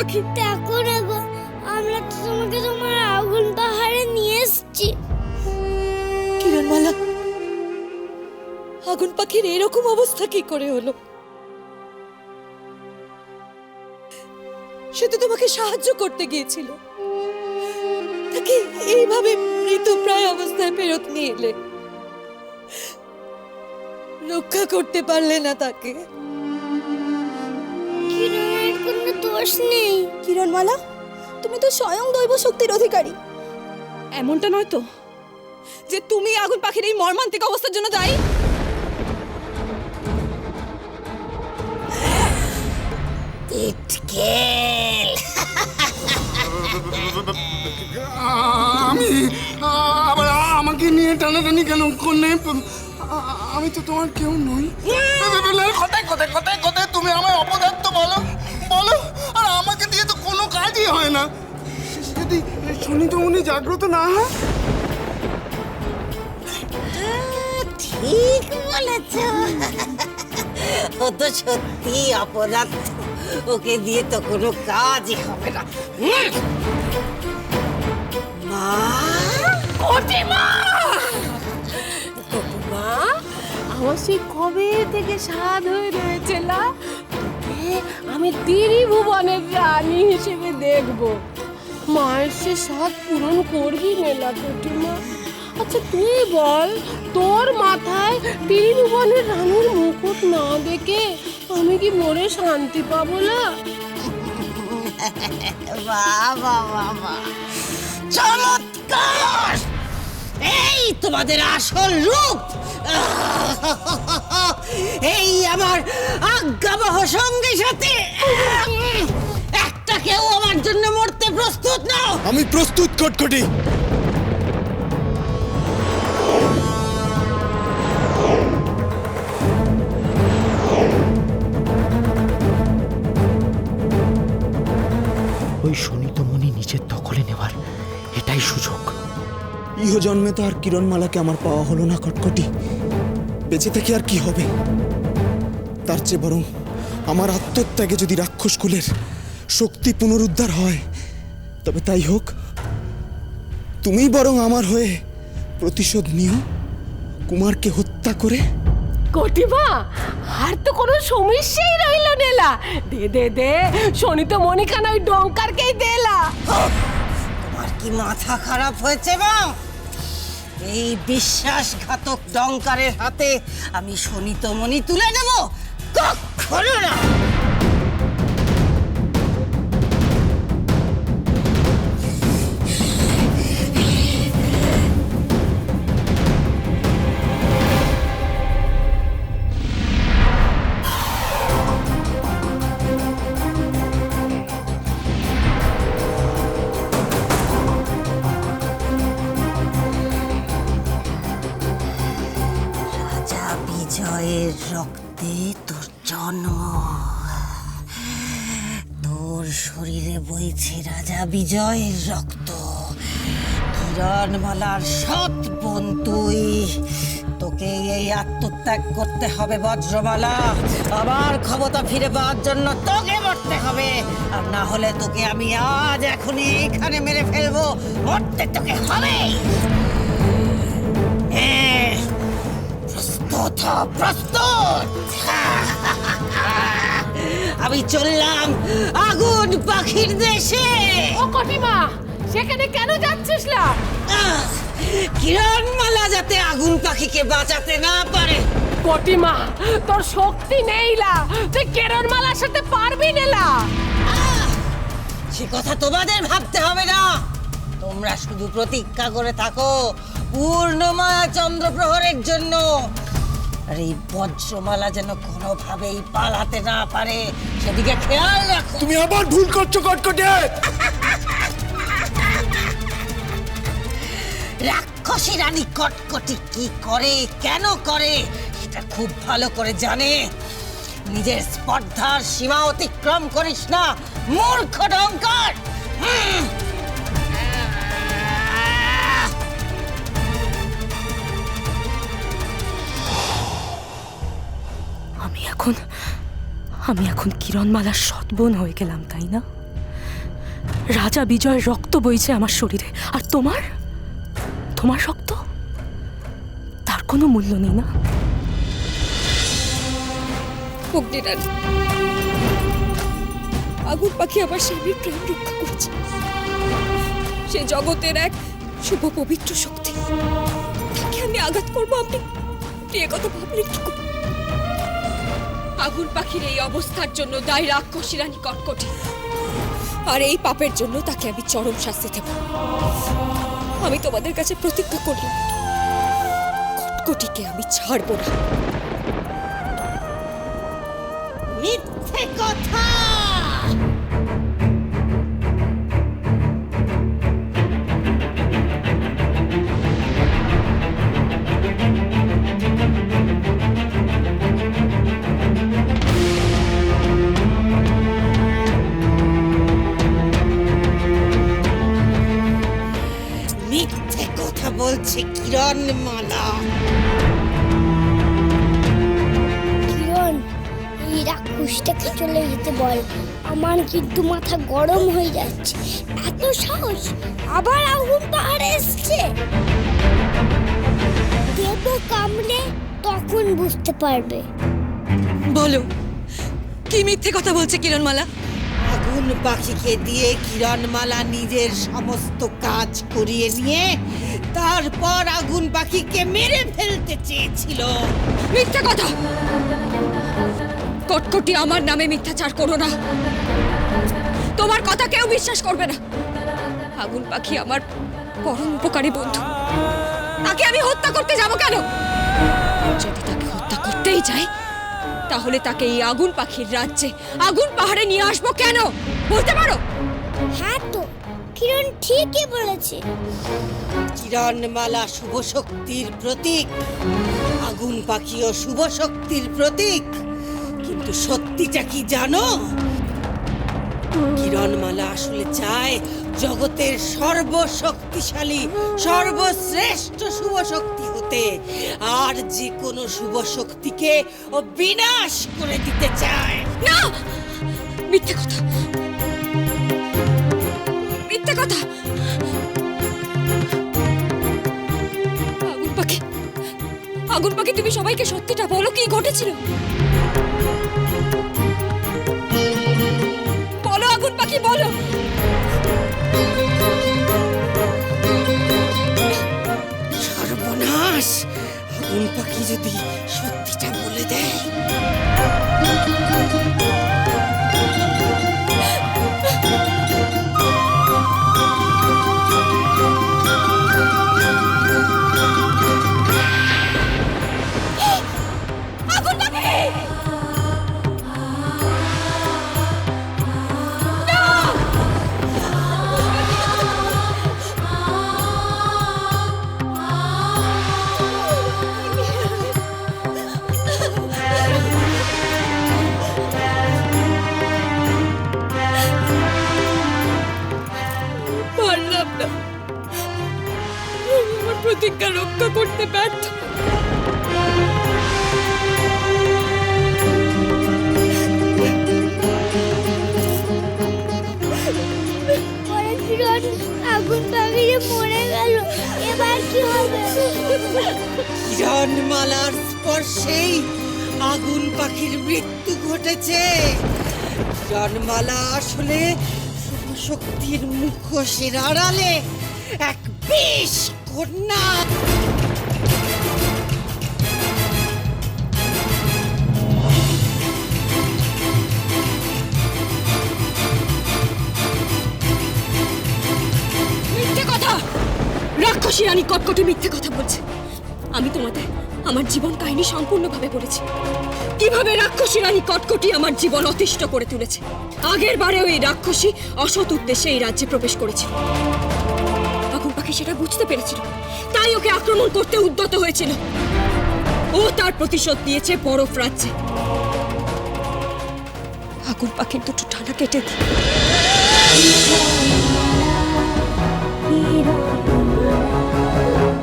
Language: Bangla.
পাখি? দেখো না গো, আমরা তো তোমাকে তোমার আগুন পাহাড়ে নিয়ে এসেছি। কিরণমালা, আগুন পাখির এরকম অবস্থা কি করে হলো? সে তো তোমাকে সাহায্য করতে গিয়েছিল, তাকে এইভাবে মৃতপ্রায় অবস্থায় ফেরত নিয়ে এলে, রক্ষা করতে পারলে না তাকে। কিরণের কোনো দোষ নেই। কিরণমালা, তুমি তো স্বয়ং দৈব শক্তির অধিকারী। এমনটা নয় তো যে তুমি আগুন পাখির এই মর্মান্তিক অবস্থার জন্য দায়ী? আমি আবার আমাকে নিয়ে টানাটানি কেন করলে? আমি তো তোমার কেউ নই। কথায় কথায় কথায় কথায় তুমি আমার অপদার্থ বলো বলো, আর আমাকে দিয়ে তো কোনো কাজই হয় না। যদি শুনি তো উনি জাগ্রত না হয়। ঠিক বলেছ, ও তো সত্যি অপদার্থ, ওকে দিয়ে তো কোনো কাজই হবে না। মা, কটিমা, কটিমা, আমার সেই কবে থেকে স্বাদ হয়ে রয়েছে না, তোকে আমি ত্রিভুবনের রানী হিসেবে দেখব। মায়ের সে স্বাদ পূরণ করবি নেলা কটিমা। আচ্ছা তুই বল, তোর মাথায় ত্রিভুবনের রানীর মুকুট না দেখে আমি কি মরে শান্তি পাবো না? বাবা বাবা, চমৎকার! এই তোমাদের আসল রূপ। এই আমার আজ্ঞাবহ সঙ্গী সাথে একটা কেউ আমার জন্য মরতে প্রস্তুত নাও? আমি প্রস্তুত কটকটি। ওই শনিতমণি নিজের দখলে নেওয়ার এটাই সুযোগ। ইহ জন্মে তো আর কিরণমালাকে আমার পাওয়া হলো না কটকটি। বেঁচে থেকে আর কি হবে? তার চেয়ে বরং আমার আত্মত্যাগে যদি রাক্ষস কুলের শক্তি পুনরুদ্ধার হয় তবে তাই হোক। তুমি বরং আমার হয়ে প্রতিশোধ নিও কুমারকে হত্যা করে। কটিমা, আর তো কোনো সমস্যাই রইল নেলা। দে দে দে, শনি তো মনিখানা ওই ডঙ্কারকেই দেলা। তোমার কি মাথা খারাপ হয়েছে মা? এই বিশ্বাসঘাতক ডঙ্কারের হাতে আমি শনিতমণি তুলে নেব? কখনো না। রাজা বিজয়ের রক্তে তোর জন্ম, তোর শরীরে বইছে রাজা বিজয়ের রক্ত। কিরণমালার সৎ বোন তুই, তোকে এই আত্মত্যাগ করতে হবে বজ্রমালা। আবার ক্ষমতা ফিরে পাওয়ার জন্য তোকে মরতে হবে, আর না হলে তোকে আমি আজ এখনই এখানে মেরে ফেলবো। মরতে তোকে হবে। প্রস্তুত হ, প্রস্তুত। আমি চললাম আগুন পাখির দেশে। ও কটিমা, সেখানে কেন যাচ্ছিস না? কিরণমালা যাতে আগুন পাখিকে বাঁচাতে না পারে। কটিমা, তোর শক্তি নেইলা, তুই কিরণমালার সাথে পারবি নেলা। সে কথা তোমাদের ভাবতে হবে না। তোমরা শুধু প্রতীক্ষা করে থাকো পূর্ণমায়া চন্দ্রপ্রহরের জন্য। আর এই বজ্রমালা যেন কোনোভাবেই পালাতে না পারে, সেদিকে খেয়াল রাখো। তুমি আবার ভুল করছো কটকটি। রাক্ষসী রানী কটকটি কি করে, কেন করে, সেটা খুব ভালো করে জানে। নিজের স্পর্ধার সীমা অতিক্রম করিস না, মূর্খ ডঙ্কার। আমি এখন কিরণমালার সৎ বোন হয়ে গেলাম, তাই না? রাজা বিজয়ের রক্ত বইছে আমার শরীরে, আর তোমার তোমার রক্ত, তার কোনো মূল্য নেই না? অগ্নিরানী, আগুন পাখি আমার স্বামীর প্রাণ রক্ষা করেছে। সে জগতের এক শুভ পবিত্র শক্তি, তাকে আমি আঘাত করবো? আপনি এ কথা ভাবলেন কি করে? আগুন পাখির এই অবস্থার জন্য দায় রাক্ষসী রানী কটকটি, আর এই পাপের জন্য তাকে আমি চরম শাস্তি দেব। আমি তোমাদের কাছে প্রতিজ্ঞা করলাম, কটকটিকে আমি ছাড়বো না। মিথ্যে কথা! মিথ্যে কথা বলছে কিরণমালা। কিরণ, এই রাক্ষসটাকে চলে যেতে বল। আমার কিন্তু মাথা গরম হয়ে যাচ্ছে। এত সাহস! আবার আগুন পাহাড়ে এসছে। দেব কামড়ে, তখন বুঝতে পারবে। বলো, কি মিথ্যে কথা বলছে কিরণমালা? আগুন পাখিকে দিয়ে কিরণমালা নিজের সমস্ত কাজ করিয়ে নিয়ে তারপর আগুন পাখিকে মেরে ফেলতে চেয়েছিল। মিথ্যে কথা! কটকটি, আমার নামে মিথ্যাচার করো না। তোমার কথা কেউ বিশ্বাস করবে না। আগুন পাখি আমার পরম উপকারী বন্ধু, তাকে আমি হত্যা করতে যাব কেন? যদি তাকে হত্যা করতেই যাই, তাহলে তাকে এই আগুন পাখির রাজ্যে আগুন পাহাড়ে নিয়ে আসবো কেন? বলতে পারো? হ্যাঁ তো, কিরণ ঠিকই বলেছে। কিরণমালা শুভ শক্তির প্রতীক, আগুন পাখিও শুভ শক্তির প্রতীক। কিন্তু সত্যিটা কি জানো? কিরণমালা আসলে চায় জগতের সর্বশক্তিশালী, সর্বশ্রেষ্ঠ শুভ শক্তি হতে, আর যে কোনো শুভ শক্তিকে ও বিনাশ করে দিতে চায়। না, মিথ্যে কথা, মিথ্যে কথা। আগুন পাখি, আগুন পাখি, তুমি সবাইকে সত্যিটা বলো, কি ঘটেছিল? বলো আগুন পাখি, বলো। সর্বনাশ! আগুন পাখি যদি সত্যিটা বলে দেয়, আগুন পাখি! পারলাম না, আমি আমার প্রতিজ্ঞা রক্ষা করতে ব্যর্থ। পরে কিরণ আগুন পাখিয়ে মরে গেল। এবার কি হবে? কিরণমালার স্পর্শেই আগুন পাখির মৃত্যু ঘটেছে। কিরণমালা আসলে শুভ শক্তির মুখোশের আড়ালে এক বিষ কন্যা। মিথ্যে কথা! রাক্ষসী রানী কটকটি মিথ্যে কথা বলছে। আমি তোমাদের আমার জীবন কাহিনী সম্পূর্ণভাবে বলেছি, কিভাবে রাক্ষসী রানী কটকটি আমার জীবন অতিষ্ঠ করে তুলেছে। আগের বারেও এই রাক্ষসী অসৎ উদ্দেশ্যে এই রাজ্যে প্রবেশ করেছিল। আগুন পাখি সেটা বুঝতে পেরেছিল, তাই ওকে আক্রমণ করতে উদ্যত হয়েছিল। ও তার প্রতিশোধ দিয়েছে বরফ রাজ্যে। আগুন পাখির দুটো ডানা কেটে দিয়ে